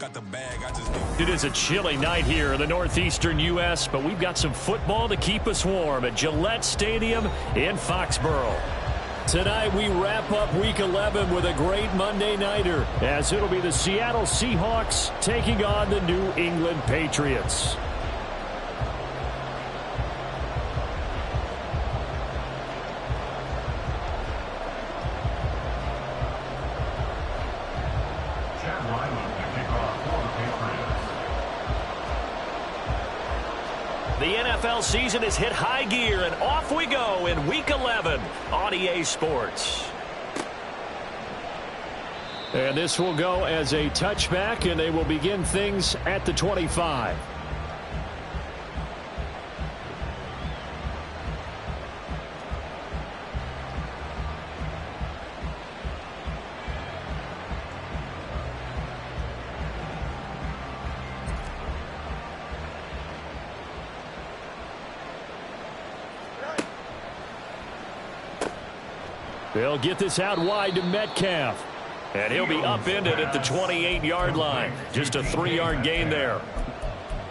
got the bag. I just need. It is a chilly night here in the northeastern U.S., but we've got some football to keep us warm at Gillette Stadium in Foxborough. Tonight we wrap up Week 11 with a great Monday nighter, as it'll be the Seattle Seahawks taking on the New England Patriots. The NFL season has hit high gear, and off we go in Week 11 on EA Sports. And this will go as a touchback, and they will begin things at the 25. They'll get this out wide to Metcalf. And he'll be upended at the 28-yard line. Just a 3-yard gain there.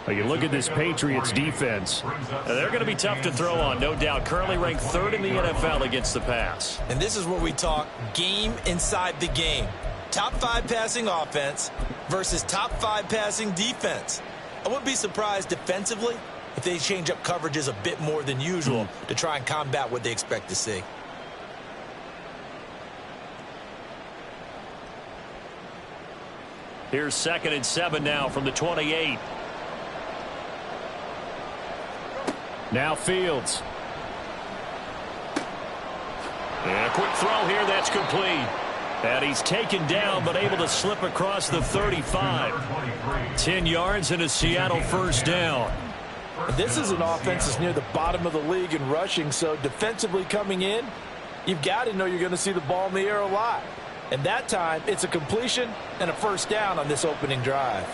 Well, you look at this Patriots defense. They're going to be tough to throw on, no doubt. Currently ranked 3rd in the NFL against the pass. And this is where we talk game inside the game. Top 5 passing offense versus top 5 passing defense. I wouldn't be surprised defensively if they change up coverages a bit more than usual to try and combat what they expect to see. Here's 2nd and 7 now from the 28. Now Fields. And a quick throw here, that's complete. And he's taken down but able to slip across the 35. 10 yards and a Seattle first down. This is an offense that's near the bottom of the league in rushing, so defensively coming in, you've got to know you're going to see the ball in the air a lot. And that time, it's a completion and a first down on this opening drive.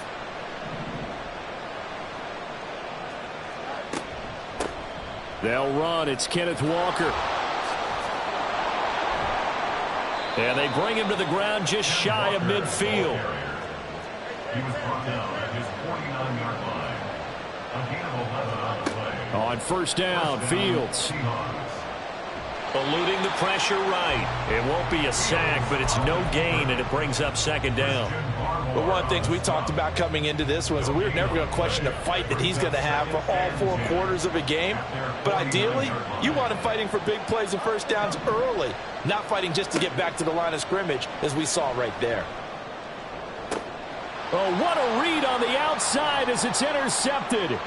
They'll run. It's Kenneth Walker. And they bring him to the ground just shy of midfield. He was brought down at his 49-yard line. On first down, Fields. Eluding the pressure right. It won't be a sack, but it's no gain, and it brings up 2nd down. But one of the things we talked about coming into this was we were never going to question the fight that he's going to have for all 4 quarters of a game. But ideally, you want him fighting for big plays and first downs early, not fighting just to get back to the line of scrimmage, as we saw right there. Oh, what a read on the outside as it's intercepted.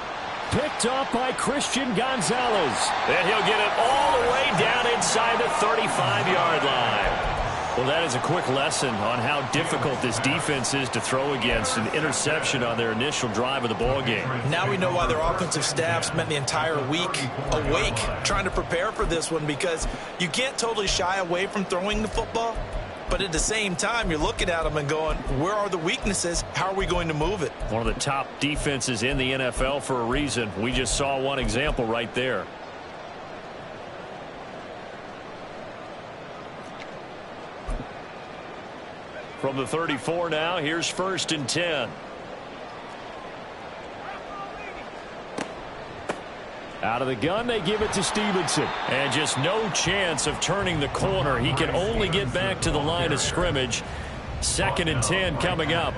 Picked up by Christian Gonzalez. And he'll get it all the way down inside the 35-yard line. Well, that is a quick lesson on how difficult this defense is to throw against. An interception on their initial drive of the ballgame. Now we know why their offensive staff spent the entire week awake trying to prepare for this one, because you can't totally shy away from throwing the football. But at the same time, you're looking at them and going, where are the weaknesses? How are we going to move it? One of the top defenses in the NFL for a reason. We just saw one example right there. From the 34 now, here's 1st and 10. Out of the gun, they give it to Stevenson. And just no chance of turning the corner. He can only get back to the line of scrimmage. 2nd and 10 coming up.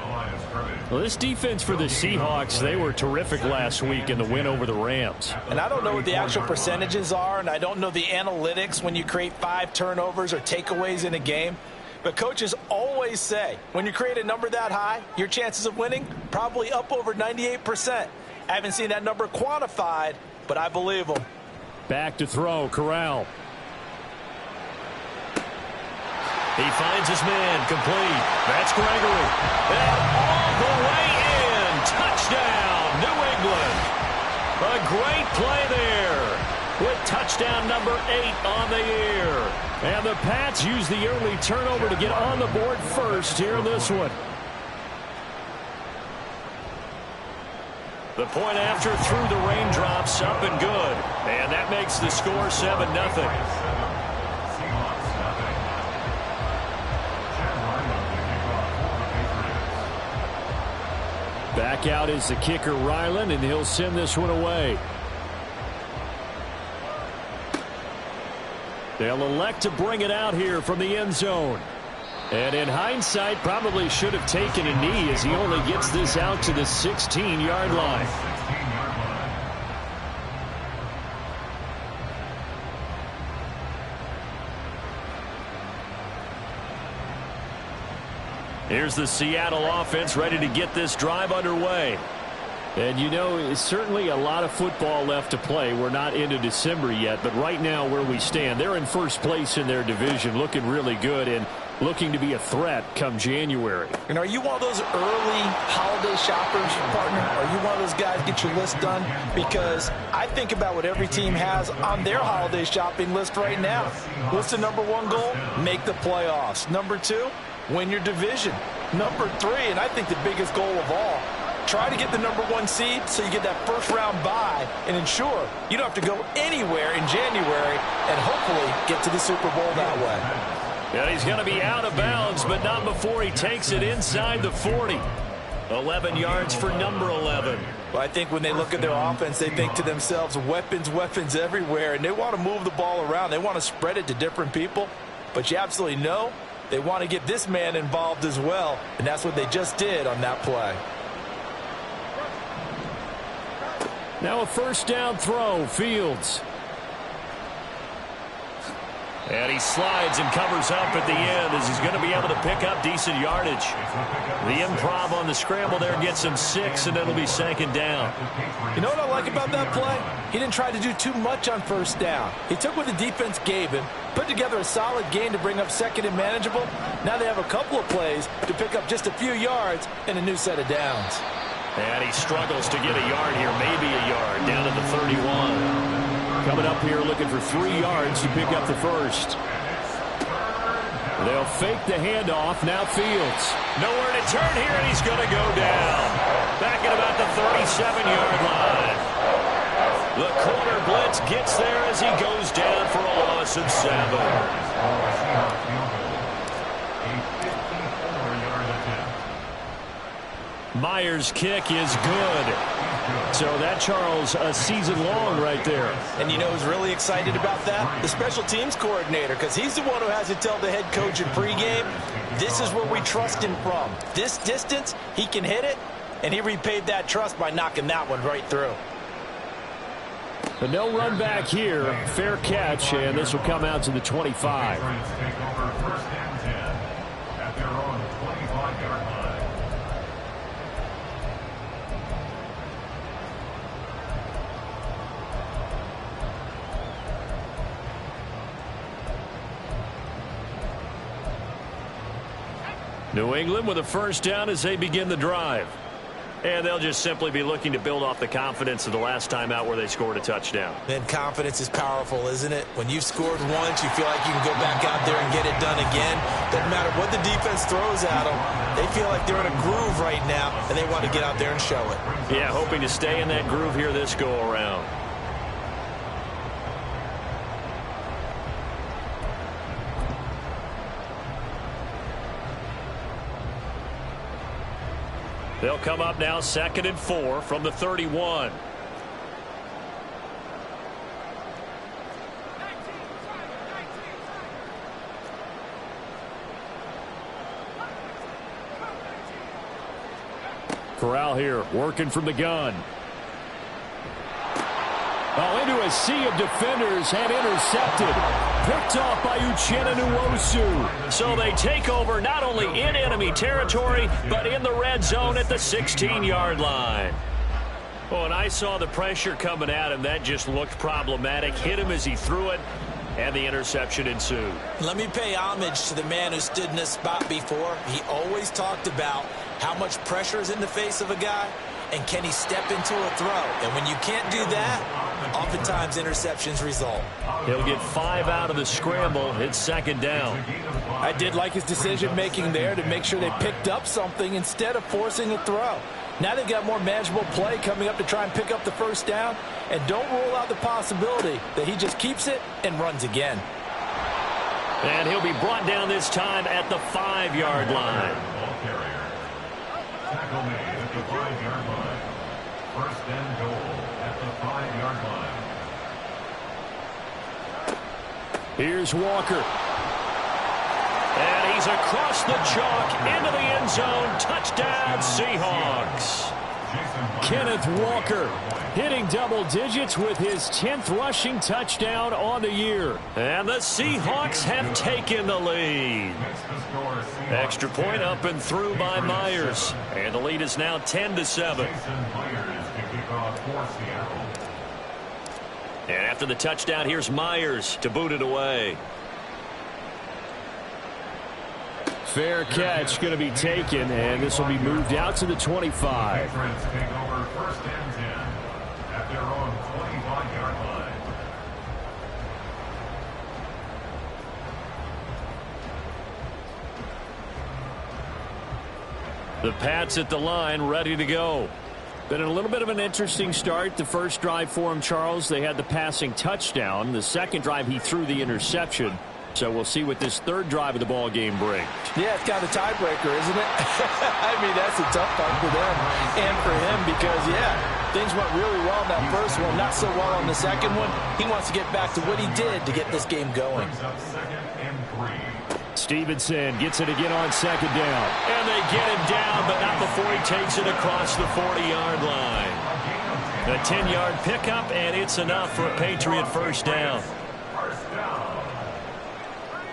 Well, this defense for the Seahawks, they were terrific last week in the win over the Rams. And I don't know what the actual percentages are, and I don't know the analytics when you create 5 turnovers or takeaways in a game. But coaches always say, when you create a number that high, your chances of winning probably up over 98%. I haven't seen that number quantified, but I believe them. Back to throw, Corral. He finds his man, complete. That's Gregory. And all the way in. Touchdown, New England. A great play there with touchdown number 8 on the year. And the Pats use the early turnover to get on the board first here in this one. The point after through the raindrops, up and good. And that makes the score 7-0. Back out is the kicker, Ryland, and he'll send this one away. They'll elect to bring it out here from the end zone. And in hindsight, probably should have taken a knee as he only gets this out to the 16-yard line. Here's the Seattle offense ready to get this drive underway. And you know, it's certainly a lot of football left to play. We're not into December yet, but right now where we stand, they're in first place in their division, looking really good and looking to be a threat come January. And are you one of those early holiday shoppers, partner? Are you one of those guys get your list done? Because I think about what every team has on their holiday shopping list right now. What's the number one goal? Make the playoffs. Number two, win your division. Number three, and I think the biggest goal of all, try to get the number one seed so you get that first round bye and ensure you don't have to go anywhere in January and hopefully get to the Super Bowl that way. And he's going to be out of bounds, but not before he takes it inside the 40. 11 yards for number 11. Well, I think when they look at their offense, they think to themselves, weapons, weapons everywhere, and they want to move the ball around. They want to spread it to different people, but you absolutely know they want to get this man involved as well, and that's what they just did on that play. Now a first down throw, Fields. And he slides and covers up at the end as he's going to be able to pick up decent yardage. The improv on the scramble there gets him 6, and it'll be second down. You know what I like about that play? He didn't try to do too much on first down. He took what the defense gave him, put together a solid gain to bring up second and manageable. Now they have a couple of plays to pick up just a few yards and a new set of downs. And he struggles to get a yard here, maybe a yard, down to the 31. Coming up here looking for 3 yards to pick up the first. They'll fake the handoff. Now Fields. Nowhere to turn here, and he's going to go down. Back at about the 37-yard line. The corner blitz gets there as he goes down for a loss of 7. Myers' kick is good. So that, Charles, a season long right there. And you know who's really excited about that? The special teams coordinator, because he's the one who has to tell the head coach in pregame, this is where we trust him from. This distance, he can hit it, and he repaid that trust by knocking that one right through. But no run back here. Fair catch, and this will come out to the 25. New England with a first down as they begin the drive. And they'll just simply be looking to build off the confidence of the last time out where they scored a touchdown. And confidence is powerful, isn't it? When you've scored once, you feel like you can go back out there and get it done again. Doesn't matter what the defense throws at them. They feel like they're in a groove right now, and they want to get out there and show it. Yeah, hoping to stay in that groove here this go-around. They'll come up now 2nd and 4 from the 31. Corral here working from the gun. Oh, into a sea of defenders and intercepted. Picked off by Uchenna Nwosu. So they take over not only in enemy territory, but in the red zone at the 16-yard line. Oh, and I saw the pressure coming at him. That just looked problematic. Hit him as he threw it, and the interception ensued. Let me pay homage to the man who stood in this spot before. He always talked about how much pressure is in the face of a guy, and can he step into a throw? And when you can't do that, oftentimes interceptions result. He'll get 5 out of the scramble. It's second down. I did like his decision-making there to make sure they picked up something instead of forcing a throw. Now they've got more manageable play coming up to try and pick up the first down. And don't rule out the possibility that he just keeps it and runs again. And he'll be brought down this time at the 5-yard line. tackle made at the 5-yard line. First and goal at the 5-yard line. Here's Walker. And he's across the chalk into the end zone. Touchdown, Seahawks. Kenneth Walker hitting double digits with his 10th rushing touchdown on the year. And the Seahawks have taken the lead. Extra point up and through by Myers. And the lead is now 10-7. And after the touchdown, here's Myers to boot it away. Fair catch going to be taken, and this will be moved out to the 25. Take over first and 10 at their own 25-yard line. The Pats at the line, ready to go. Been a little bit of an interesting start. The first drive for him, Charles, they had the passing touchdown. The second drive, he threw the interception. So we'll see what this third drive of the ball game brings. Yeah, it's kind of a tiebreaker, isn't it? I mean, that's a tough part for them and for him because, yeah, things went really well in that first one, not so well on the second one. He wants to get back to what he did to get this game going. Stevenson gets it again on second down. And they get him down, but not before he takes it across the 40-yard line. A 10-yard pickup, and it's enough for a Patriot first down.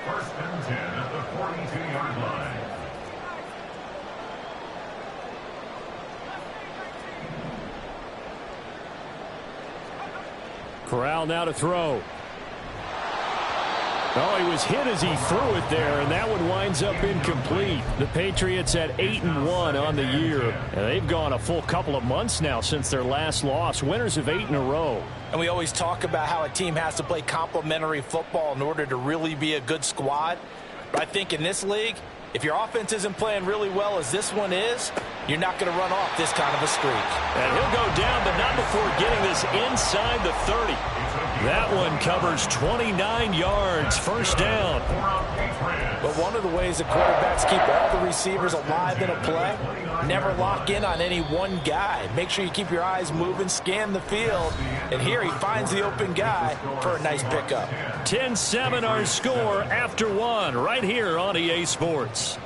First and 10 at the 42-yard line. Corral now to throw. Oh, he was hit as he threw it there, and that one winds up incomplete. The Patriots at 8-1 on the year, and they've gone a full couple of months now since their last loss. Winners of 8 in a row. And we always talk about how a team has to play complementary football in order to really be a good squad. But I think in this league, if your offense isn't playing really well as this one is, you're not going to run off this kind of a streak. And he'll go down, but not before getting this inside the 30. That one covers 29 yards, first down. But one of the ways the quarterbacks keep all the receivers alive in a play, never lock in on any one guy. Make sure you keep your eyes moving, scan the field. And here he finds the open guy for a nice pickup. 10-7 our score after one right here on EA Sports.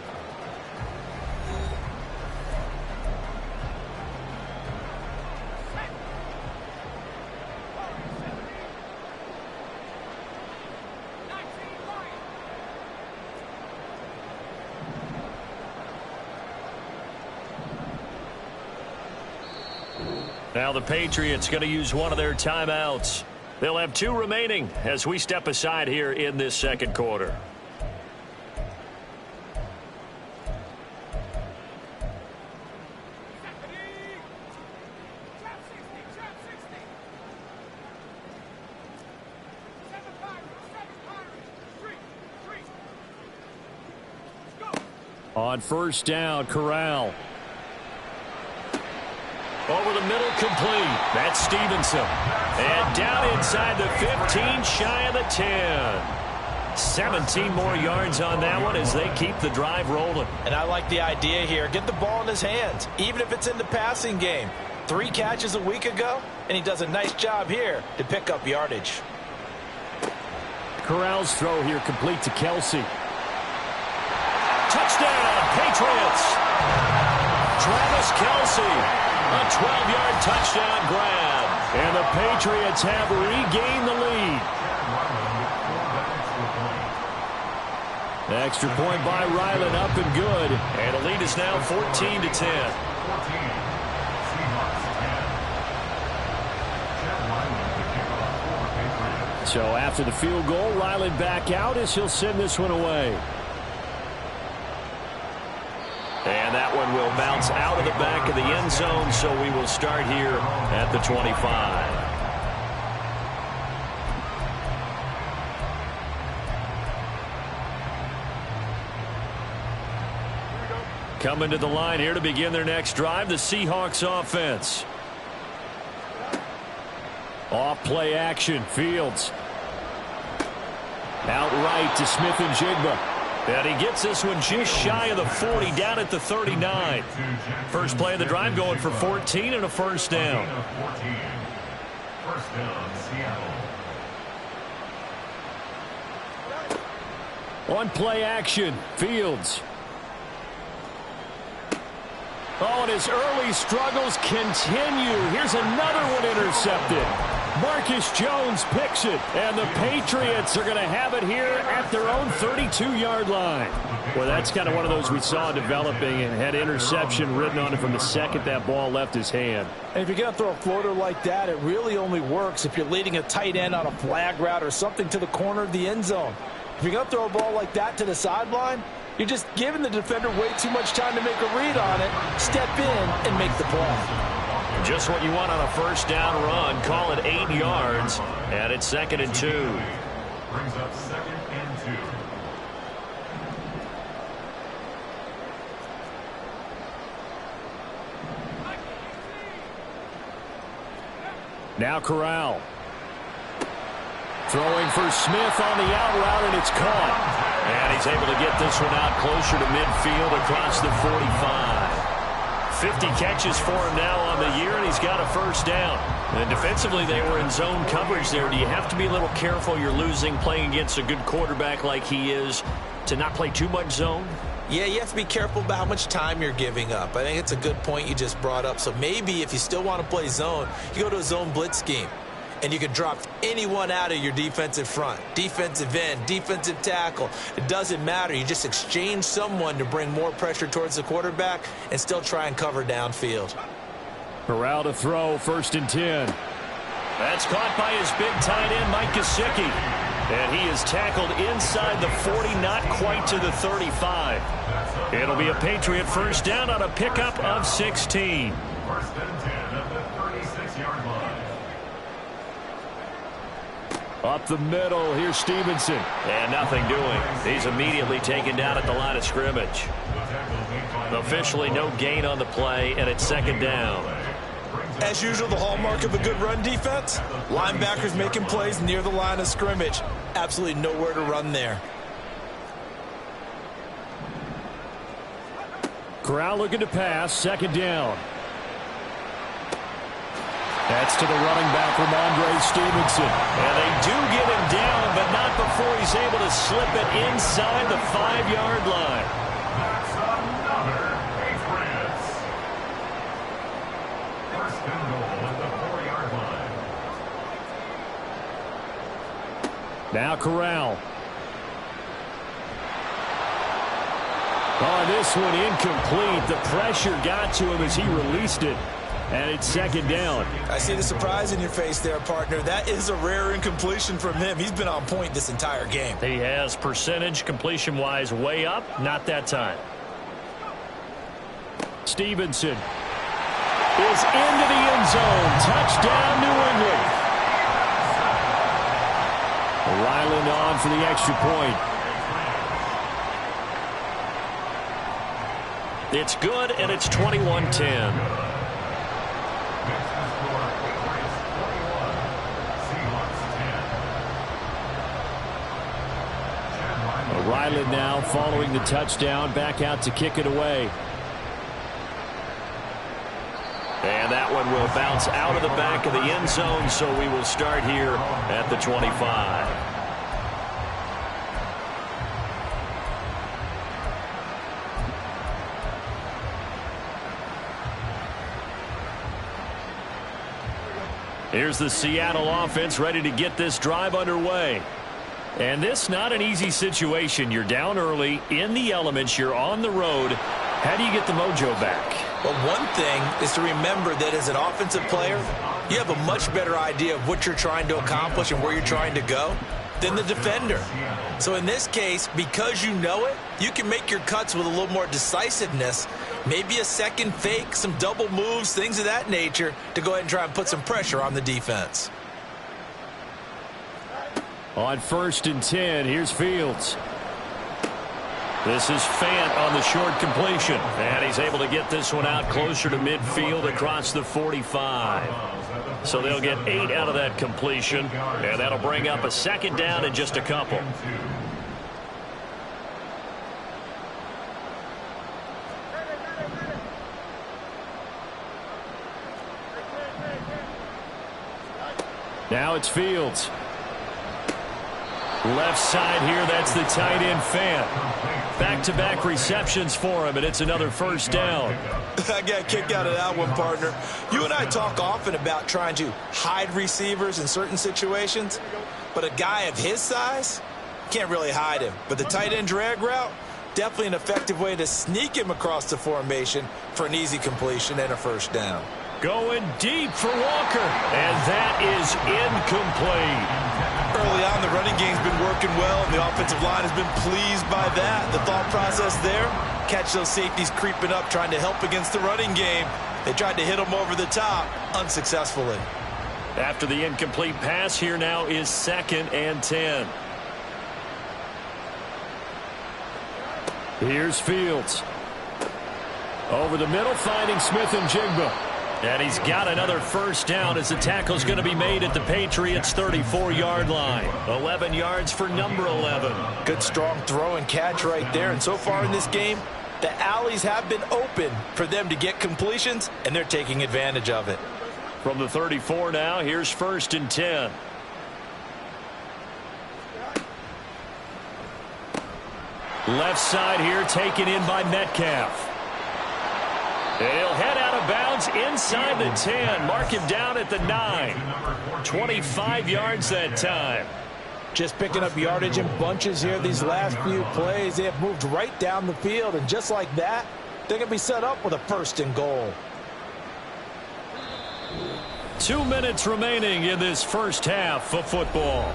Now the Patriots going to use one of their timeouts. They'll have 2 remaining as we step aside here in this second quarter. On first down, Corral. Over the middle, complete. That's Stevenson. And down inside the 15, shy of the 10. 17 more yards on that one as they keep the drive rolling. And I like the idea here. Get the ball in his hands, even if it's in the passing game. 3 catches a week ago, and he does a nice job here to pick up yardage. Corral's throw here complete to Kelsey. Touchdown, Patriots. Travis Kelsey. A 12-yard touchdown grab. And the Patriots have regained the lead. Extra point by Ryland, up and good. And the lead is now 14-10. So after the field goal, Ryland back out as he'll send this one away. And that one will bounce out of the back of the end zone, so we will start here at the 25. Coming to the line here to begin their next drive, the Seahawks offense. Off play action, Fields. Out right to Smith and Jigba. And he gets this one just shy of the 40, down at the 39. First play of the drive going for 14 and a first down. First down, Seattle. On play action, Fields. Oh, and his early struggles continue. Here's another one intercepted. Marcus Jones picks it, and the Patriots are going to have it here at their own 32-yard line. Well, that's kind of one of those we saw developing and had interception written on it from the second that ball left his hand. And if you're going to throw a floater like that, it really only works if you're leading a tight end on a flag route or something to the corner of the end zone. If you're going to throw a ball like that to the sideline, you're just giving the defender way too much time to make a read on it, step in, and make the play. Just what you want on a first down run. Call it 8 yards, and it's 2nd and 2. Brings up 2nd and 2. Now Corral. Throwing for Smith on the out route, and it's caught. And he's able to get this one out closer to midfield across the 45. 50 catches for him now on the year, and he's got a first down. And defensively, they were in zone coverage there. Do you have to be a little careful? You're losing, playing against a good quarterback like he is, to not play too much zone? Yeah, you have to be careful about how much time you're giving up. I think it's a good point you just brought up. So maybe if you still want to play zone, you go to a zone blitz scheme. And you can drop anyone out of your defensive front. Defensive end, defensive tackle. It doesn't matter. You just exchange someone to bring more pressure towards the quarterback and still try and cover downfield. Corral to throw, 1st and 10. That's caught by his big tight end, Mike Gesicki. And he is tackled inside the 40, not quite to the 35. It'll be a Patriot first down on a pickup of 16. 1st and 10 at the 36-yard line. Up the middle, here's Stevenson. And nothing doing. He's immediately taken down at the line of scrimmage. Officially no gain on the play, and it's 2nd down. As usual, the hallmark of a good run defense, linebackers making plays near the line of scrimmage. Absolutely nowhere to run there. Corral looking to pass, 2nd down. That's to the running back, Ramondre Stevenson. And they do get him down, but not before he's able to slip it inside the 5-yard line. That's another Patriots. 1st and goal at the 4-yard line. Now Corral. Oh, this one incomplete. The pressure got to him as he released it. And it's 2nd down. I see the surprise in your face there, partner. That is a rare incompletion from him. He's been on point this entire game. He has percentage completion-wise way up. Not that time. Stevenson is into the end zone. Touchdown, New England. Ryland on for the extra point. It's good, and it's 21-10. Ryland now following the touchdown, back out to kick it away. And that one will bounce out of the back of the end zone, so we will start here at the 25. Here's the Seattle offense ready to get this drive underway. And this not an easy situation. You're down early, in the elements, you're on the road. How do you get the mojo back? Well, one thing is to remember that as an offensive player, you have a much better idea of what you're trying to accomplish and where you're trying to go than the defender. So in this case, because you know it, you can make your cuts with a little more decisiveness, maybe a second fake, some double moves, things of that nature, to go ahead and try and put some pressure on the defense. On 1st and 10, here's Fields. This is Fant on the short completion. And he's able to get this one out closer to midfield across the 45. So they'll get 8 out of that completion. And that'll bring up a 2nd down in just a couple. Now it's Fields. Left side here, that's the tight end fan. Back-to-back receptions for him, and it's another first down. I got a kick out of that one, partner. You and I talk often about trying to hide receivers in certain situations, but a guy of his size can't really hide him. But the tight end drag route, definitely an effective way to sneak him across the formation for an easy completion and a first down. Going deep for Walker, and that is incomplete. Early on, the running game's been working well, and the offensive line has been pleased by that. The thought process there, catch those safeties creeping up, trying to help against the running game. They tried to hit them over the top, unsuccessfully. After the incomplete pass, here now is 2nd and 10. Here's Fields. Over the middle, finding Smith and Jigba. And he's got another first down as the tackle's going to be made at the Patriots' 34-yard line. 11 yards for number 11. Good strong throw and catch right there. And so far in this game, the alleys have been open for them to get completions, and they're taking advantage of it. From the 34 now, here's 1st and 10. Left side here, taken in by Metcalf. And he'll head out of bounds inside the 10. Mark him down at the 9. 25 yards that time. Just picking up yardage in bunches here these last few plays. They have moved right down the field, and just like that, they're going to be set up with a 1st and goal. 2 minutes remaining in this first half of football.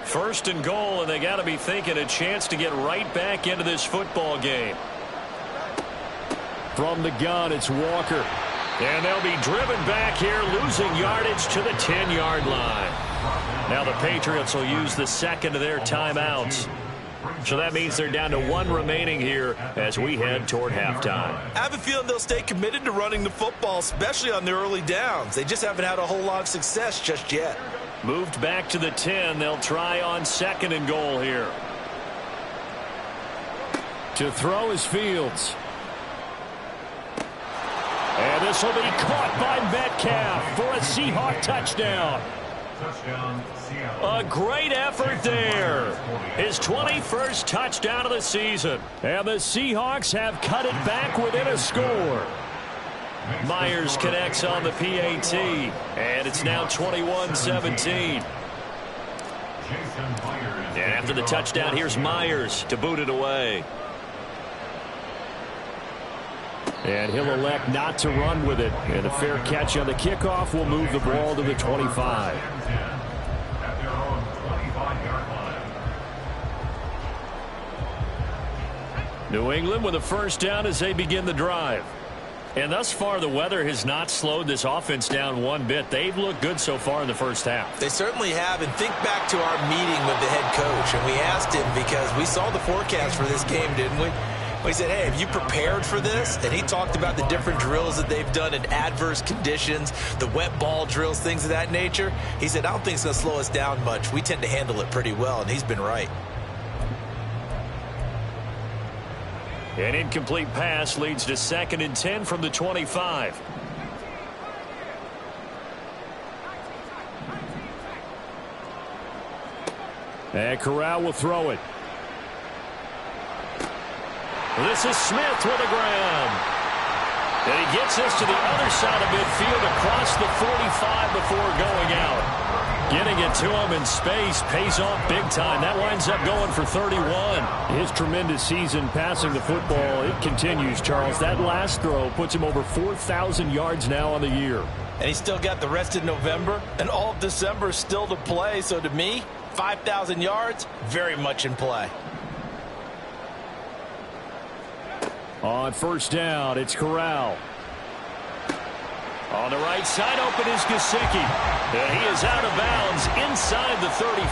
1st and goal, and they got to be thinking a chance to get right back into this football game. From the gun, it's Walker. And they'll be driven back here, losing yardage to the 10-yard line. Now the Patriots will use the second of their timeouts. So that means they're down to 1 remaining here as we head toward halftime. I have a feeling they'll stay committed to running the football, especially on their early downs. They just haven't had a whole lot of success just yet. Moved back to the 10. They'll try on 2nd and goal here. To throw is Fields. And this will be caught by Metcalf for a Seahawk touchdown. Touchdown, Seattle. A great effort there. His 21st touchdown of the season. And the Seahawks have cut it back within a score. Myers connects on the PAT, and it's now 21-17. And after the touchdown, here's Myers to boot it away. And he'll elect not to run with it. And a fair catch on the kickoff will move the ball to the 25. At their own 25-yard line. New England with a first down as they begin the drive. And thus far, the weather has not slowed this offense down one bit. They've looked good so far in the first half. They certainly have. And think back to our meeting with the head coach. And we asked him, because we saw the forecast for this game, didn't we? We said, hey, have you prepared for this? And he talked about the different drills that they've done in adverse conditions, the wet ball drills, things of that nature. He said, I don't think it's going to slow us down much. We tend to handle it pretty well, and he's been right. An incomplete pass leads to 2nd and 10 from the 25. And Corral will throw it. This is Smith with the ground. And he gets this to the other side of midfield across the 45 before going out. Getting it to him in space pays off big time. That winds up going for 31. His tremendous season passing the football, it continues, Charles. That last throw puts him over 4,000 yards now on the year. And he's still got the rest of November and all of December still to play. So to me, 5,000 yards, very much in play. On first down, it's Corral. On the right side, open is Gesicki. And he is out of bounds inside the 35.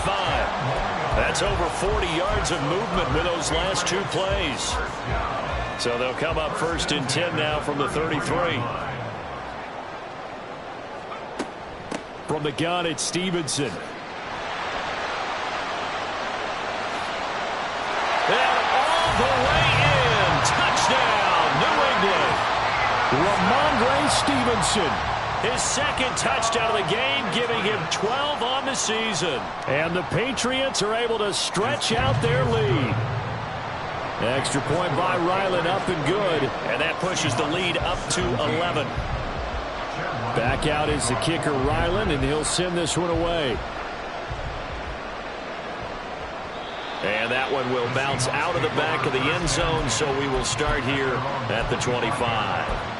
That's over 40 yards of movement with those last 2 plays. So they'll come up 1st and 10 now from the 33. From the gun, it's Stevenson. And all the way in. Touchdown, New England. Ramondre Stevenson Stevenson. His second touchdown of the game, giving him 12 on the season. And the Patriots are able to stretch out their lead. Extra point by Ryland, up and good. And that pushes the lead up to 11. Back out is the kicker, Ryland, and he'll send this one away. And that one will bounce out of the back of the end zone, so we will start here at the 25.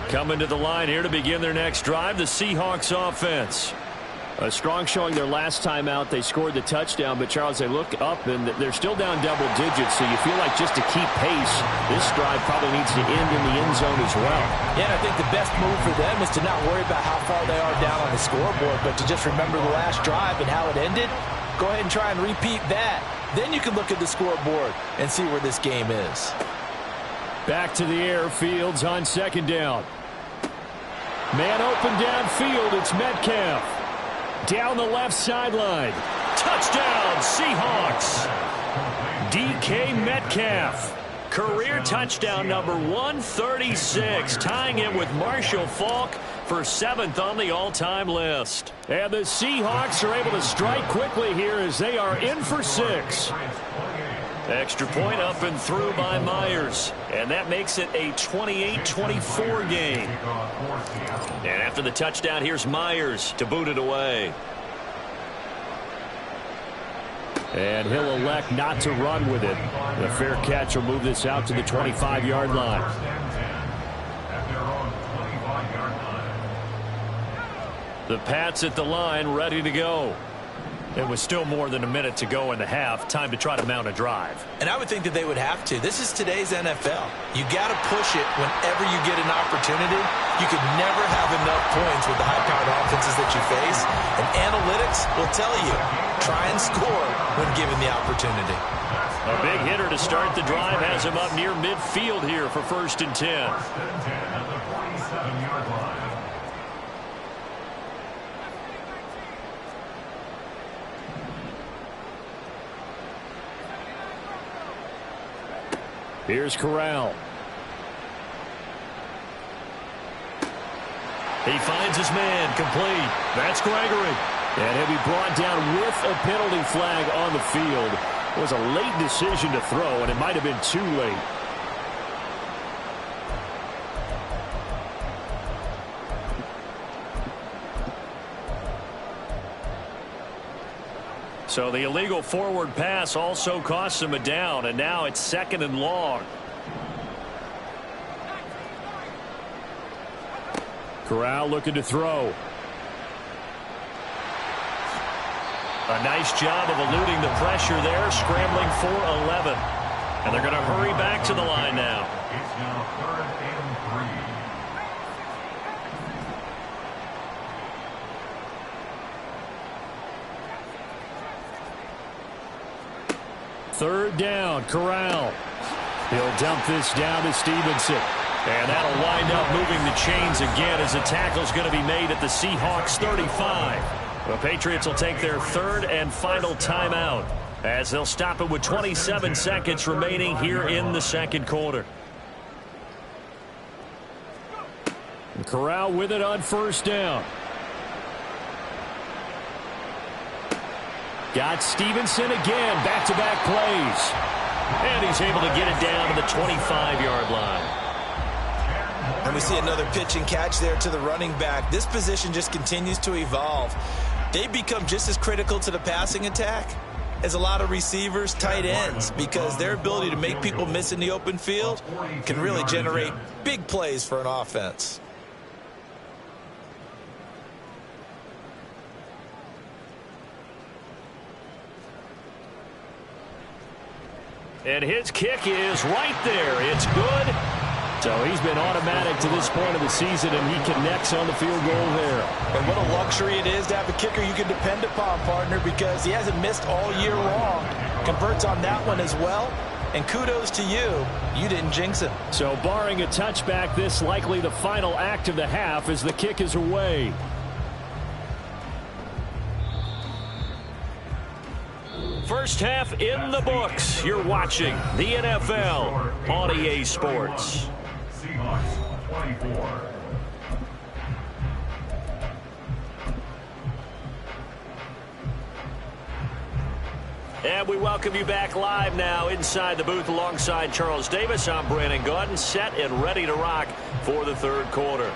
Coming to the line here to begin their next drive, the Seahawks offense. A strong showing their last time out. They scored the touchdown, but Charles, they look up and they're still down double digits, so you feel like just to keep pace, this drive probably needs to end in the end zone as well. Yeah, and I think the best move for them is to not worry about how far they are down on the scoreboard, but to just remember the last drive and how it ended. Go ahead and try and repeat that. Then you can look at the scoreboard and see where this game is. Back to the air, Fields on second down. Man open downfield, it's Metcalf. Down the left sideline. Touchdown, Seahawks. DK Metcalf. Career touchdown number 136, tying him with Marshall Faulk for 7th on the all-time list. And the Seahawks are able to strike quickly here as they are in for 6. Extra point up and through by Myers. And that makes it a 28-24 game. And after the touchdown, here's Myers to boot it away. And he'll elect not to run with it. The fair catch will move this out to the 25-yard line. The Pats at the line, ready to go. It was still more than a minute to go in the half. Time to try to mount a drive. And I would think that they would have to. This is today's NFL. You got to push it whenever you get an opportunity. You could never have enough points with the high-powered offenses that you face. And analytics will tell you, try and score when given the opportunity. A big hitter to start the drive has him up near midfield here for 1st and 10. Here's Corral. He finds his man, complete. That's Gregory. And he'll be brought down with a penalty flag on the field. It was a late decision to throw, and it might have been too late. So the illegal forward pass also costs him a down, and now it's 2nd and long. Corral looking to throw. A nice job of eluding the pressure there, scrambling for 11. And they're going to hurry back to the line now. It's now 3rd and 3. Third down, Corral. He'll dump this down to Stevenson. And that'll wind up moving the chains again as the tackle's going to be made at the Seahawks 35. The Patriots will take their 3rd and final timeout as they'll stop it with 27 seconds remaining here in the 2nd quarter. And Corral with it on 1st down. Got Stevenson again, back-to-back plays. And he's able to get it down to the 25-yard line. And we see another pitch and catch there to the running back. This position just continues to evolve. They become just as critical to the passing attack as a lot of receivers, tight ends, because their ability to make people miss in the open field can really generate big plays for an offense. And his kick is right there. It's good. So he's been automatic to this point of the season, and he connects on the field goal there. And what a luxury it is to have a kicker you can depend upon, partner, because he hasn't missed all year long. Converts on that one as well. And kudos to you. You didn't jinx him. So barring a touchback, this likely the final act of the half as the kick is away. First half in the books. You're watching the NFL on EA Sports. Seahawks 24. And we welcome you back live now inside the booth alongside Charles Davis. I'm Brandon Gaudin, set and ready to rock for the third quarter.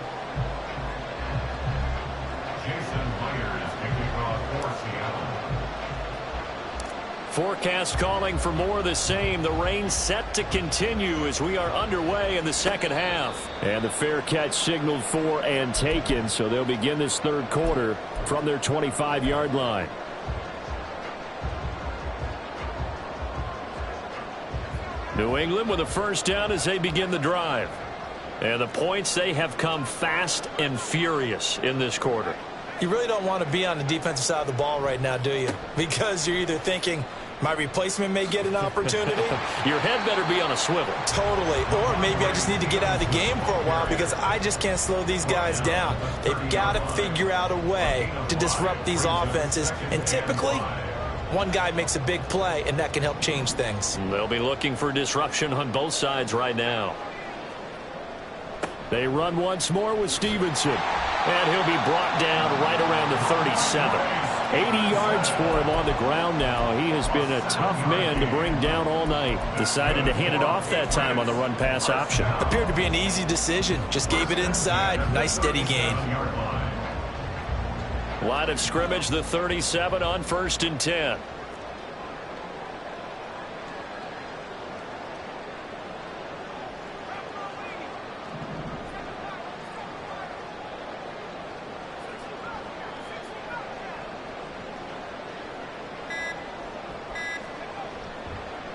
Forecast calling for more of the same. The rain set to continue as we are underway in the second half. And the fair catch signaled for and taken, so they'll begin this third quarter from their 25-yard line. New England with a first down as they begin the drive. And the points, they have come fast and furious in this quarter. You really don't want to be on the defensive side of the ball right now, do you? Because you're either thinking, my replacement may get an opportunity. Your head better be on a swivel. Totally. Or maybe I just need to get out of the game for a while because I just can't slow these guys down. They've got to figure out a way to disrupt these offenses. And typically, one guy makes a big play, and that can help change things. They'll be looking for disruption on both sides right now. They run once more with Stevenson. And he'll be brought down right around the 37. 80 yards for him on the ground now. He has been a tough man to bring down all night. Decided to hand it off that time on the run-pass option. Appeared to be an easy decision. Just gave it inside. Nice steady gain. Line of scrimmage, the 37 on 1st and 10.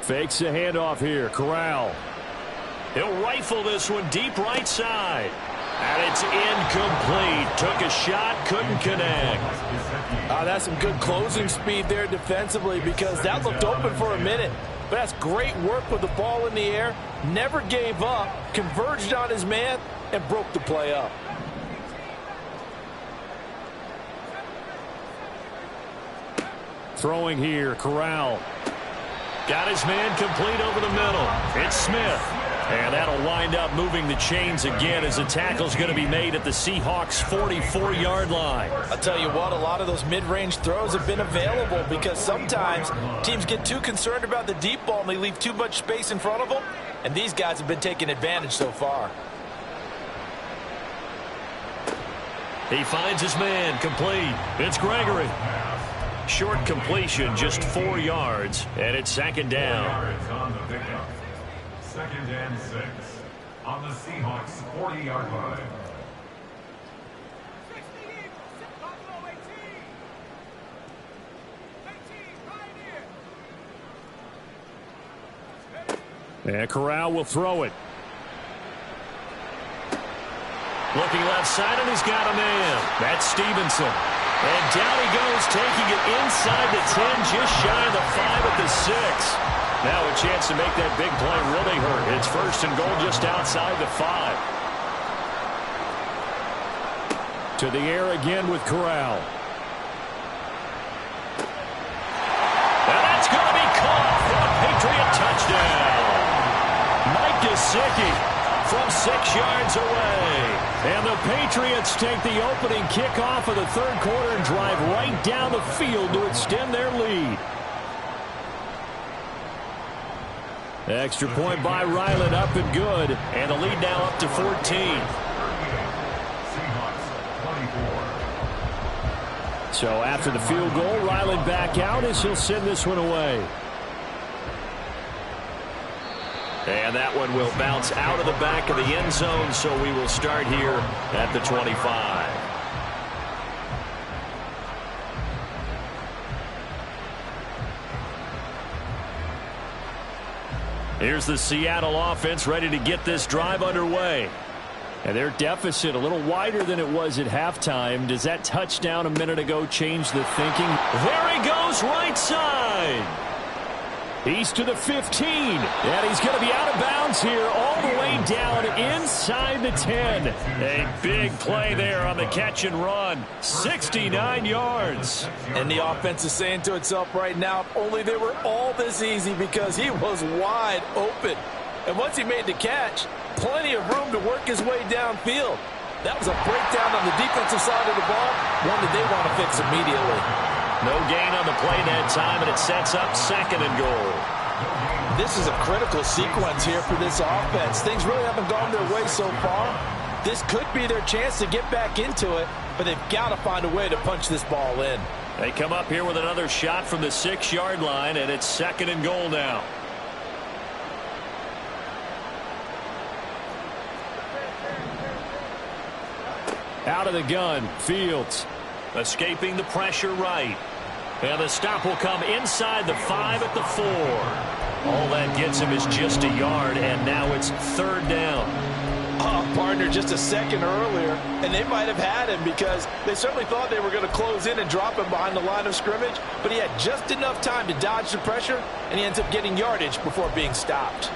Fakes the handoff here. Corral. He'll rifle this one deep right side. And it's incomplete. Took a shot, couldn't connect. That's some good closing speed there defensively because that looked open for a minute. But that's great work with the ball in the air. Never gave up, converged on his man, and broke the play up. Throwing here. Corral. Got his man complete over the middle. It's Smith. And that'll wind up moving the chains again as the tackle's going to be made at the Seahawks' 44-yard line. I'll tell you what, a lot of those mid-range throws have been available because sometimes teams get too concerned about the deep ball and they leave too much space in front of them. And these guys have been taking advantage so far. He finds his man complete. It's Gregory. Short completion, just 4 yards, and it's second down. Second and 6 on the Seahawks 40-yard line. And Corral will throw it. Looking left side, and he's got a man. That's Stevenson. And down he goes, taking it inside the 10, just shy of the 5 at the 6. Now a chance to make that big play really hurt. It's 1st and goal just outside the 5. To the air again with Corral. And that's going to be caught for a Patriot touchdown. Mike Gesicki from 6 yards away. And the Patriots take the opening kickoff of the third quarter and drive right down the field to extend their lead. Extra point by Ryland, up and good. And the lead now up to 14. So after the field goal, Ryland back out as he'll send this one away. And that one will bounce out of the back of the end zone, so we will start here at the 25. Here's the Seattle offense ready to get this drive underway. And their deficit a little wider than it was at halftime. Does that touchdown a minute ago change the thinking? There he goes, right side. He's to the 15. And he's going to be out of bounds here all the way down inside the 10. A big play there on the catch and run. 69 yards. And the offense is saying to itself right now, if only they were all this easy, because he was wide open. And once he made the catch, plenty of room to work his way downfield. That was a breakdown on the defensive side of the ball, one that they want to fix immediately. No gain on the play that time, and it sets up 2nd and goal. This is a critical sequence here for this offense. Things really haven't gone their way so far. This could be their chance to get back into it, but they've got to find a way to punch this ball in. They come up here with another shot from the 6-yard line, and it's 2nd and goal now. Out of the gun, Fields. Escaping the pressure right. And the stop will come inside the 5 at the 4. All that gets him is just a yard, and now it's 3rd down. Partner, just a second earlier, and they might have had him, because they certainly thought they were going to close in and drop him behind the line of scrimmage, but he had just enough time to dodge the pressure, and he ends up getting yardage before being stopped.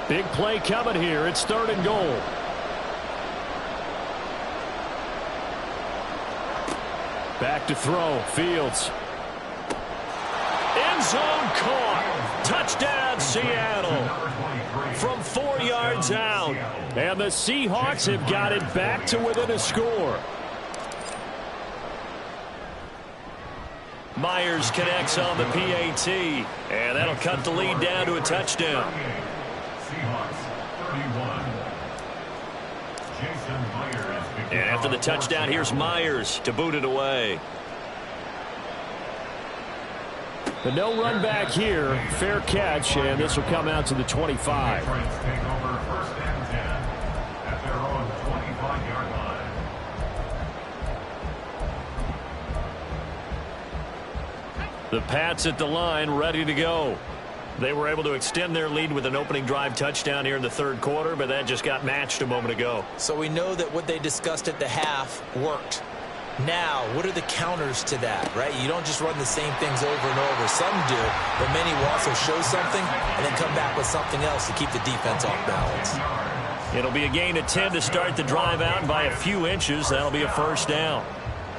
Big play coming here. It's 3rd and goal. Back to throw. Fields. End zone caught. Touchdown, Seattle. From 4 yards out. And the Seahawks have got it back to within a score. Myers connects on the PAT. And that'll cut the lead down to a touchdown. And after the touchdown, here's Myers to boot it away. But no run back here. Fair catch, and this will come out to the 25. The Pats at the line, ready to go. They were able to extend their lead with an opening drive touchdown here in the 3rd quarter, but that just got matched a moment ago. So we know that what they discussed at the half worked. Now, what are the counters to that, right? You don't just run the same things over and over. Some do, but many will also show something and then come back with something else to keep the defense off balance. It'll be a gain of 10 to start the drive out, and by a few inches, that'll be a 1st down.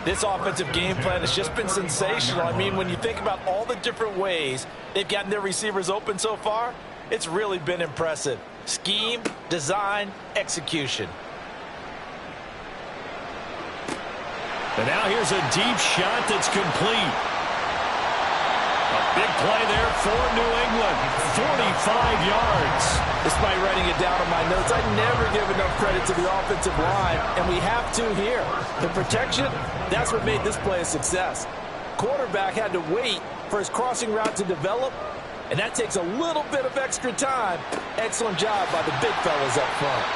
This offensive game plan has just been sensational. I mean, when you think about all the different ways they've gotten their receivers open so far, it's really been impressive. Scheme, design, execution. And now here's a deep shot that's complete. A big play there for New England. 45 yards. Despite writing it down in my notes, I never give enough credit to the offensive line, and we have to here. The protection, that's what made this play a success. Quarterback had to wait for his crossing route to develop, and that takes a little bit of extra time. Excellent job by the big fellas up front.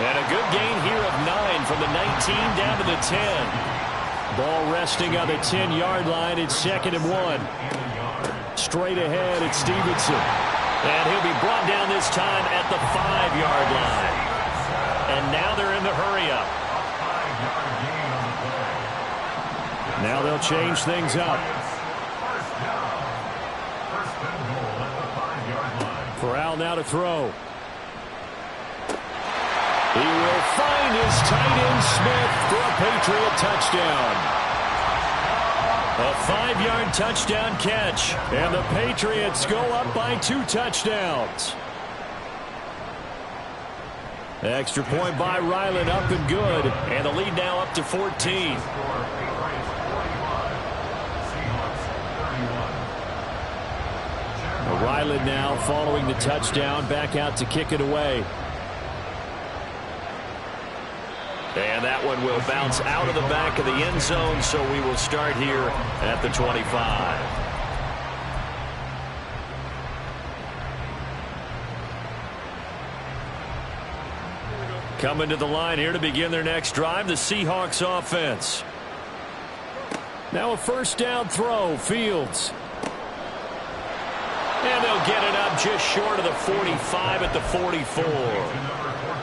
And a good gain here of 9 from the 19 down to the 10. Ball resting on the 10-yard line. It's 2nd and 1. Straight ahead, it's Stevenson. And he'll be brought down this time at the 5-yard line. And now they're in the hurry-up. Now they'll change things up. Corral now to throw. He will find his tight end Smith for a Patriot touchdown. A 5-yard touchdown catch, and the Patriots go up by 2 touchdowns. Extra point by Ryland, up and good, and the lead now up to 14. Ryland now following the touchdown, back out to kick it away. And that one will bounce out of the back of the end zone, so we will start here at the 25. Coming to the line here to begin their next drive, the Seahawks offense. Now a 1st down throw, Fields. And they'll get it up just short of the 45 at the 44.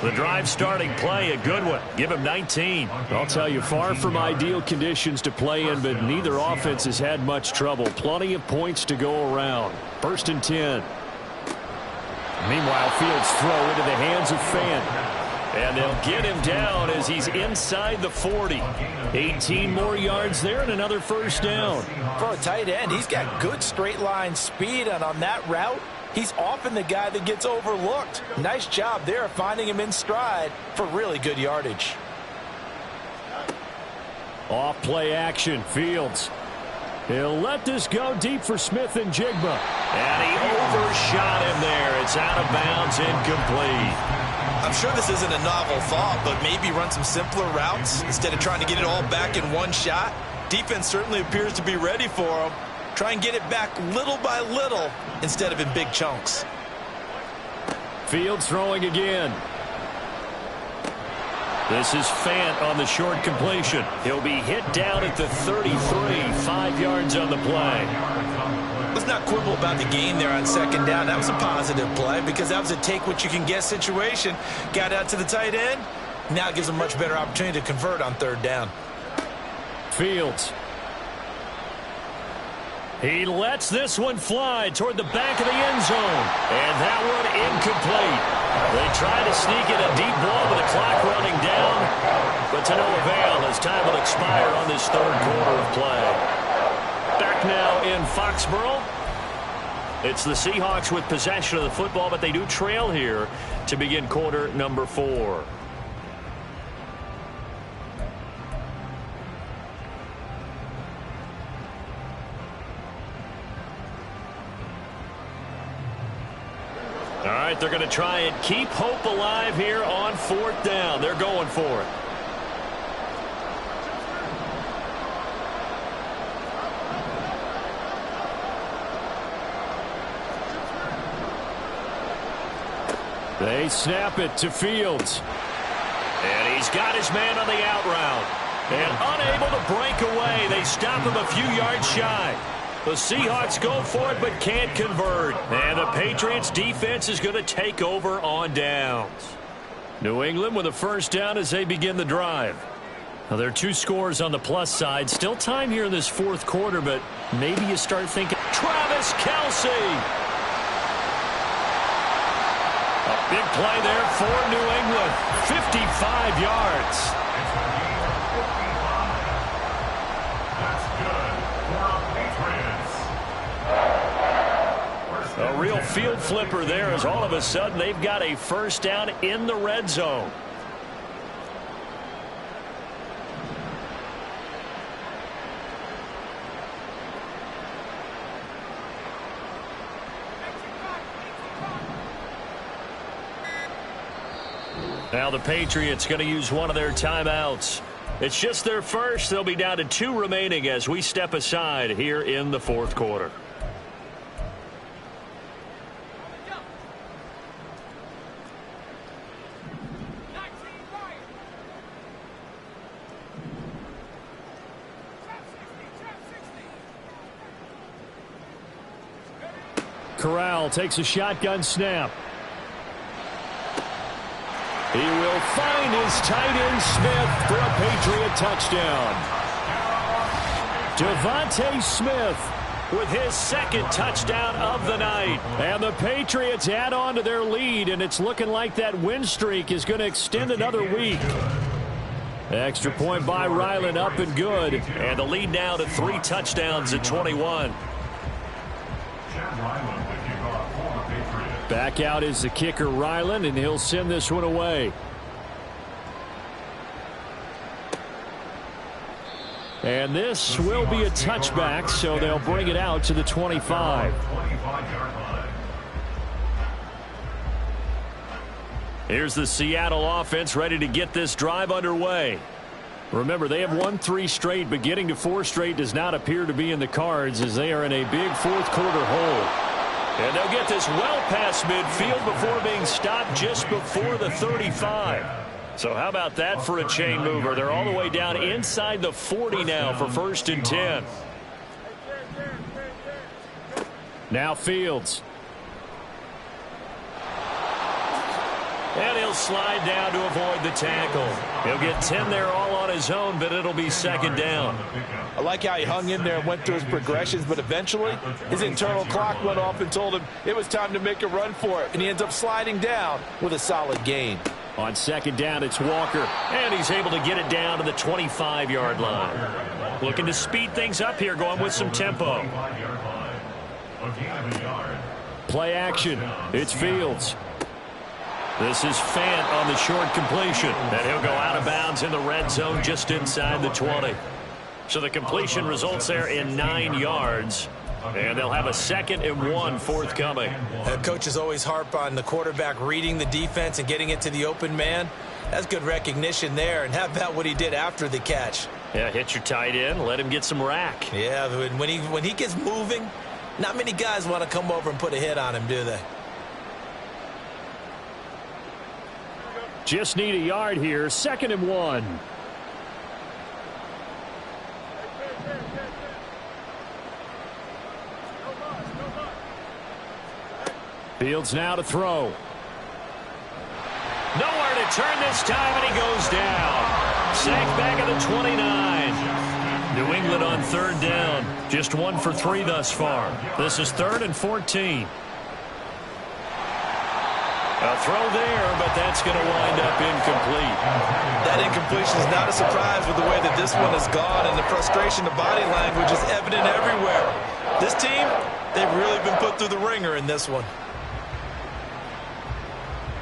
The drive starting play, a good one. Give him 19. I'll tell you, far from ideal conditions to play in, but neither offense has had much trouble. Plenty of points to go around. 1st and 10. Meanwhile, Fields throw into the hands of Fant. And they'll get him down as he's inside the 40. 18 more yards there and another first down. For a tight end, he's got good straight line speed, and on that route, he's often the guy that gets overlooked. Nice job there of finding him in stride for really good yardage. Off play action, Fields. He'll let this go deep for Smith and Jigba. And he overshot him there. It's out of bounds, incomplete. I'm sure this isn't a novel thought, but maybe run some simpler routes instead of trying to get it all back in one shot. Defense certainly appears to be ready for him. Try and get it back little by little instead of in big chunks. Fields throwing again. This is Fant on the short completion. He'll be hit down at the 33, 5 yards on the play. Let's not quibble about the gain there on 2nd down. That was a positive play because that was a take-what-you-can-get situation. Got out to the tight end. Now it gives them a much better opportunity to convert on 3rd down. Fields. He lets this one fly toward the back of the end zone. And that one incomplete. They try to sneak in a deep ball with the clock running down. But to no avail as time will expire on this 3rd quarter of play. Back now in Foxborough. It's the Seahawks with possession of the football, but they do trail here to begin quarter number 4. All right, they're going to try and keep hope alive here on 4th down. They're going for it. They snap it to Fields. And he's got his man on the out route. And unable to break away. They stop him a few yards shy. The Seahawks go for it but can't convert. And the Patriots defense is going to take over on downs. New England with a first down as they begin the drive. Now there are 2 scores on the plus side. Still time here in this 4th quarter, but maybe you start thinking, Travis Kelce. A big play there for New England. 55 yards. A real field flipper there as all of a sudden they've got a first down in the red zone. Now the Patriots going to use one of their timeouts. It's just their first. They'll be down to 2 remaining as we step aside here in the 4th quarter. Corral takes a shotgun snap. He will find his tight end Smith for a Patriot touchdown. Devontae Smith with his 2nd touchdown of the night. And the Patriots add on to their lead, and it's looking like that win streak is going to extend another week. Extra point by Ryland, up and good. And the lead now to 3 touchdowns at 21. Back out is the kicker, Ryland, and he'll send this one away. And this will be a touchback, so they'll bring it out to the 25. Here's the Seattle offense ready to get this drive underway. Remember, they have won 3 straight, but getting to 4 straight does not appear to be in the cards as they are in a big 4th quarter hole. And they'll get this well past midfield before being stopped just before the 35. So how about that for a chain mover? They're all the way down inside the 40 now for 1st and 10. Now Fields. And he'll slide down to avoid the tackle. He'll get 10 there all on his own, but it'll be second down. I like how he hung in there and went through his progressions, but eventually his internal clock went off and told him it was time to make a run for it, and he ends up sliding down with a solid gain. On second down, it's Walker. And he's able to get it down to the 25-yard line. Looking to speed things up here, going with some tempo. Play action. It's Fields. This is Fant on the short completion. And he'll go out of bounds in the red zone just inside the 20. So the completion results there in 9 yards. And they'll have a 2nd and 1 forthcoming. Coaches always harp on the quarterback reading the defense and getting it to the open man. That's good recognition there. And how about what he did after the catch? Yeah, hit your tight end, let him get some rack. Yeah, when he gets moving, not many guys want to come over and put a hit on him, do they? Just need a yard here. 2nd and 1. Fields now to throw. Nowhere to turn this time, and he goes down. Sacked back at the 29. New England on 3rd down. Just 1 for 3 thus far. This is 3rd and 14. A throw there, but that's going to wind up incomplete. That incompletion is not a surprise with the way that this one has gone, and the frustration, the body language is evident everywhere. This team, they've really been put through the ringer in this one.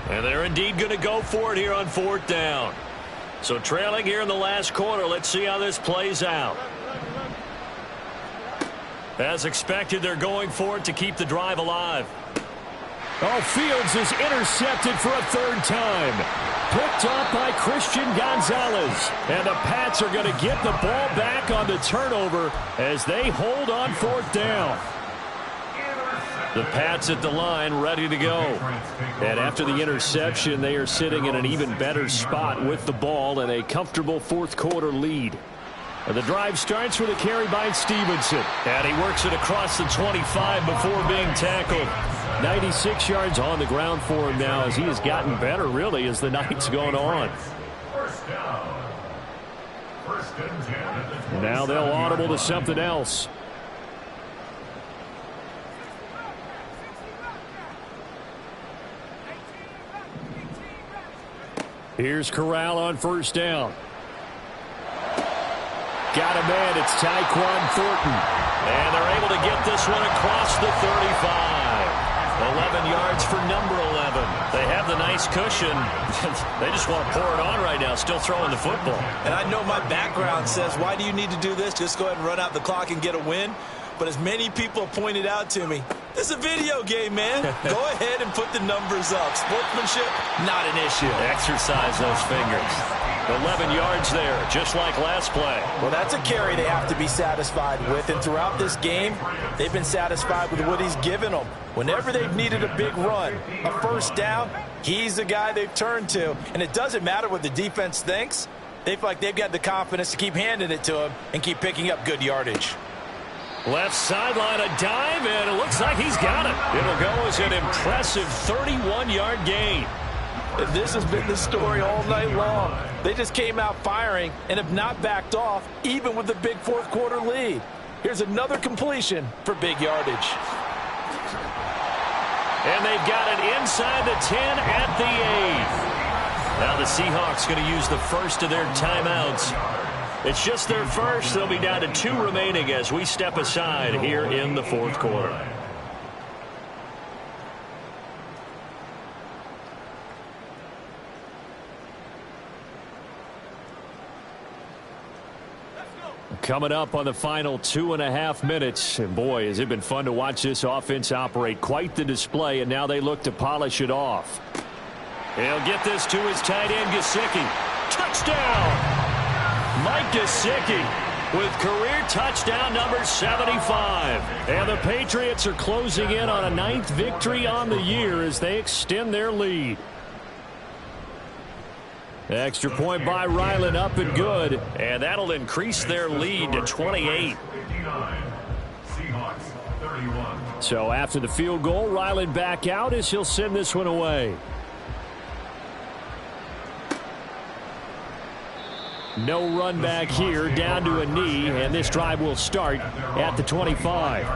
And they're indeed going to go for it here on 4th down. So trailing here in the last quarter, let's see how this plays out. As expected, they're going for it to keep the drive alive. Oh, Fields is intercepted for a 3rd time. Picked up by Christian Gonzalez. And the Pats are going to get the ball back on the turnover as they hold on 4th down. The Pats at the line ready to go. And after the interception, they are sitting in an even better spot with the ball and a comfortable 4th quarter lead. And the drive starts with a carry by Stevenson. And he works it across the 25 before being tackled. 96 yards on the ground for him now as he has gotten better, really, as the night's gone on. Now they'll audible to something else. Here's Corral on 1st down. Got a man. It's Tyquan Thornton. And they're able to get this one across the 35. 11 yards for number 11. They have the nice cushion. They just want to pour it on right now, still throwing the football. And I know my background says, why do you need to do this? Just go ahead and run out the clock and get a win. But as many people pointed out to me, this is a video game, man. Go ahead and put the numbers up. Sportsmanship, not an issue. Exercise those fingers. 11 yards there, just like last play. Well, that's a carry they have to be satisfied with. And throughout this game, they've been satisfied with what he's given them. Whenever they've needed a big run, a 1st down, he's the guy they've turned to. And it doesn't matter what the defense thinks. They feel like they've got the confidence to keep handing it to him and keep picking up good yardage. Left sideline, a dive, and it looks like he's got it. It'll go as an impressive 31-yard gain. This has been the story all night long. They just came out firing and have not backed off, even with the big 4th quarter lead. Here's another completion for big yardage. And they've got it inside the 10 at the 8. Now the Seahawks going to use the first of their timeouts. It's just their first. They'll be down to 2 remaining as we step aside here in the 4th quarter. Coming up on the final 2.5 minutes. And boy, has it been fun to watch this offense operate. Quite the display, and now they look to polish it off. He'll get this to his tight end, Gesicki. Touchdown! Mike Gesicki with career touchdown number 75. And the Patriots are closing in on a 9th victory on the year as they extend their lead. Extra point by Ryland, up and good. And that'll increase their lead to 28. So after the field goal, Ryland back out as he'll send this one away. No run back here, down to a knee, and this drive will start at the 25.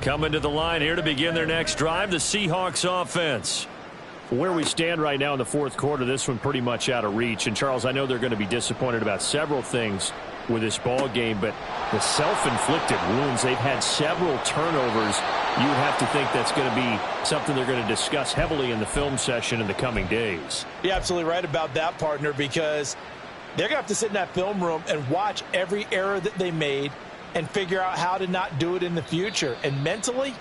Coming to the line here to begin their next drive, the Seahawks offense. Where we stand right now in the fourth quarter, this one pretty much out of reach. And, Charles, I know they're going to be disappointed about several things with this ball game, but the self-inflicted wounds, they've had several turnovers. You have to think that's going to be something they're going to discuss heavily in the film session in the coming days. You're absolutely right about that, partner, because they're going to have to sit in that film room and watch every error that they made and figure out how to not do it in the future. And mentally,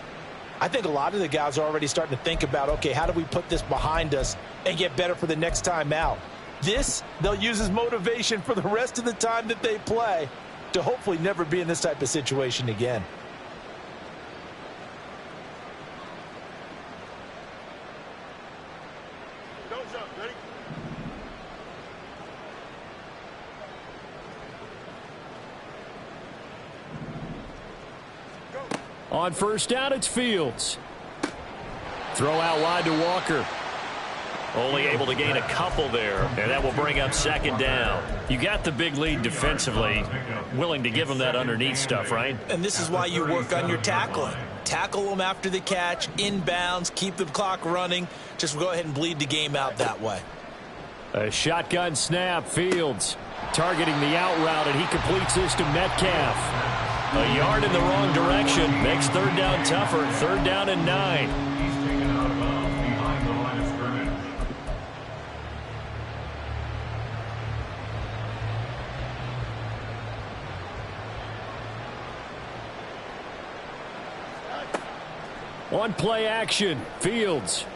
I think a lot of the guys are already starting to think about, okay, how do we put this behind us and get better for the next time out? This, they'll use as motivation for the rest of the time that they play to hopefully never be in this type of situation again. On first down, it's Fields. Throw out wide to Walker. Only able to gain a couple there, and that will bring up second down. You got the big lead defensively, willing to give them that underneath stuff, right? And this is why you work on your tackling. Tackle them after the catch, inbounds, keep the clock running. Just go ahead and bleed the game out that way. A shotgun snap, Fields targeting the out route, and he completes this to Metcalf. A yard in the wrong direction makes third down tougher. Third down and 9. He's taken out of bounds behind the line of scrimmage. On play action, Fields.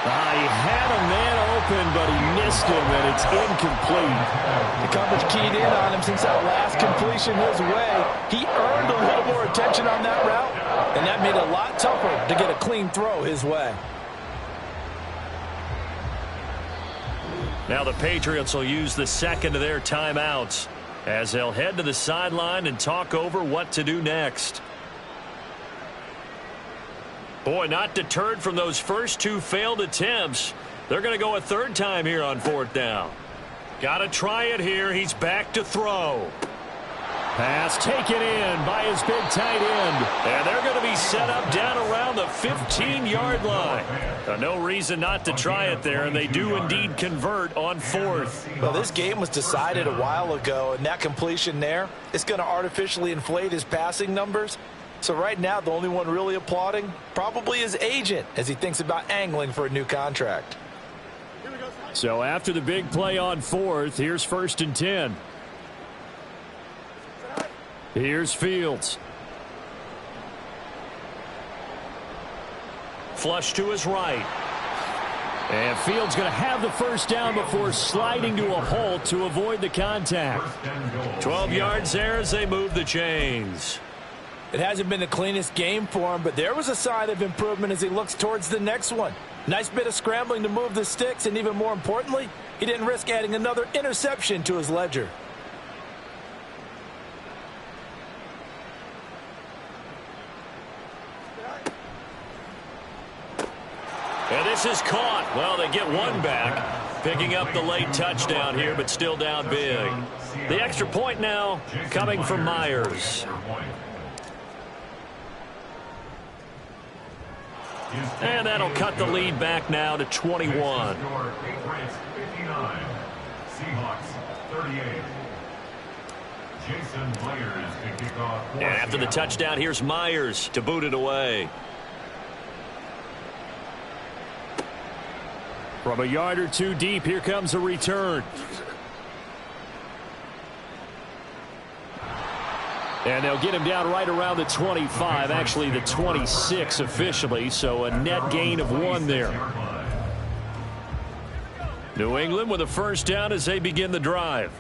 He had a man open, but he missed him, and it's incomplete. The coverage keyed in on him since that last completion his way. He earned a little more attention on that route, and that made it a lot tougher to get a clean throw his way. Now the Patriots will use the second of their timeouts as they'll head to the sideline and talk over what to do next. Boy, not deterred from those first two failed attempts. They're going to go a third time here on fourth down. Got to try it here. He's back to throw. Pass taken in by his big tight end. And they're going to be set up down around the 15-yard line. No reason not to try it there, and they do indeed convert on fourth. Well, this game was decided a while ago, and that completion there is going to artificially inflate his passing numbers. So right now, the only one really applauding probably his agent as he thinks about angling for a new contract. So after the big play on fourth, here's first and 10. Here's Fields. Flush to his right. And Fields going to have the first down before sliding to a halt to avoid the contact. 12 yards there as they move the chains. It hasn't been the cleanest game for him, but there was a sign of improvement as he looks towards the next one. Nice bit of scrambling to move the sticks, and even more importantly, he didn't risk adding another interception to his ledger. And this is caught. Well, they get one back, picking up the late touchdown here, but still down big. The extra point now coming from Myers. And that'll cut the lead back now to 21. Patriots 59, Seahawks 38. Jason Myers to kick off. And after the touchdown, here's Myers to boot it away. From a yard or two deep, here comes a return. And they'll get him down right around the 25, actually the 26 officially, so a net gain of 1 there. New England with a first down as they begin the drive.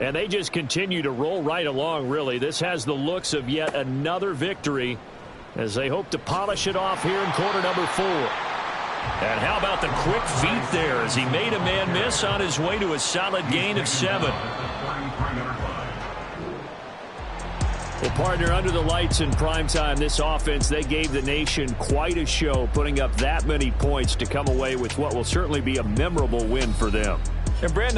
And they just continue to roll right along, really. This has the looks of yet another victory as they hope to polish it off here in quarter number 4. And how about the quick feet there as he made a man miss on his way to a solid gain of 7. Well, partner, under the lights in primetime, this offense, they gave the nation quite a show, putting up that many points to come away with what will certainly be a memorable win for them. And Brandon,